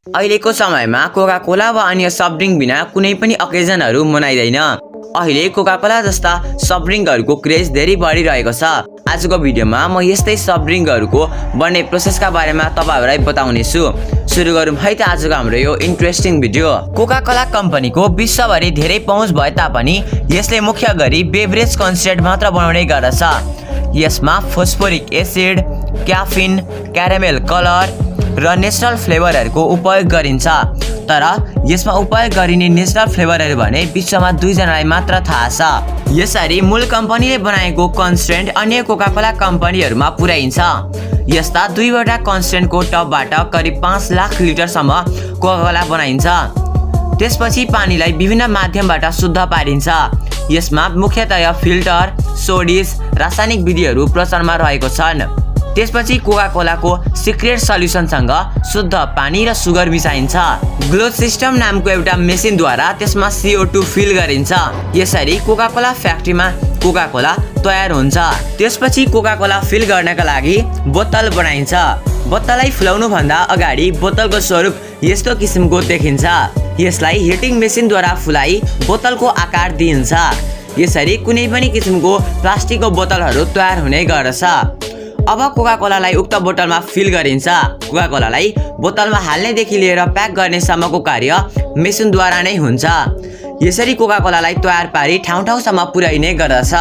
अहिलेको समयमा Coca Cola वा अन्य सफ्ट ड्रिङ्क बिना कुनै पनि अकेजनहरू मनाइदैन। अहिले कोका कोला जस्ता सफ्ट ड्रिङ्कहरूको क्रेज धेरै बढिरहेको छ। आजको भिडियोमा म यस्तै सफ्ट ड्रिङ्कहरूको बन्ने प्रोसेसका बारेमा तपाईहरुलाई बताउने छु। सुरु गरौँ है त आजको हाम्रो यो इन्ट्रेस्टिङ भिडियो। कोका कोला कम्पनीको विश्वभरि धेरै पहुँच भए तापनि यसले मुख्य गरी बेभरेज कन्सेन्ट्रेट मात्र बनाउने गर्दछ। यसमा phosphoric acid, caffeine, caramel colour र नेचुरल फ्लेभरहरूको उपयोग गरिन्छ। तर यसमा उपयोग गरिने नेचुरल फ्लेभरहरू भने विश्वमा 2 जनालाई मात्र थाहा छ। यसरी मूल कम्पनीले बनाएको कन्सेन्ट्रेट अन्य कोका कोला कम्पनीहरूमा पुर्याइन्छ। यस्ता 2 वटा कन्सेन्ट्रेटको टबबाट करिब 5 लाख लिटरसम्म कोका कोला बनाइन्छ। त्यसपछि पानीलाई विभिन्न माध्यमबाट शुद्ध पारिन्छ। यसमा मुख्यतया फिल्टर, सोडिस, रासायनिक विधिहरू प्रचलनमा रहेको छन्। त्यसपछि कोका कोलाको सिक्रेट सल्युसनसँग शुद्ध पानी र सुगर मिसाइन्छ। ग्लोथ सिस्टम नामको एउटा मेसिनद्वारा त्यसमा CO2 फिल गरिन्छ। यसरी कोका कोला फ्याक्ट्रीमा कोका कोला तयार हुन्छ। त्यसपछि कोका कोला फिल गर्नका लागि बोतल बनाइन्छ। बोतललाई फुलाउनु भन्दा अगाडि बोतलको स्वरूप यस्तो किसिमको देखिन्छ। यसलाई हिटिङ मेसिनद्वारा फुलाई बोतलको आकार दिइन्छ। यसरी कुनै पनि किसिमको प्लास्टिकको बोतलहरू तयार हुने गर्दछ। अब कोका कोलालाई उक्त बोतलमा फिल गरिन्छ। कोका कोलालाई बोतलमा हाल्नेदेखि लिएर प्याक गर्नेसम्मको कार्य मेसिनद्वारा नै हुन्छ। यसरी कोका कोलालाई तयार पारी ठाउँ ठाउँसम्म पुर्याइने गर्दछ।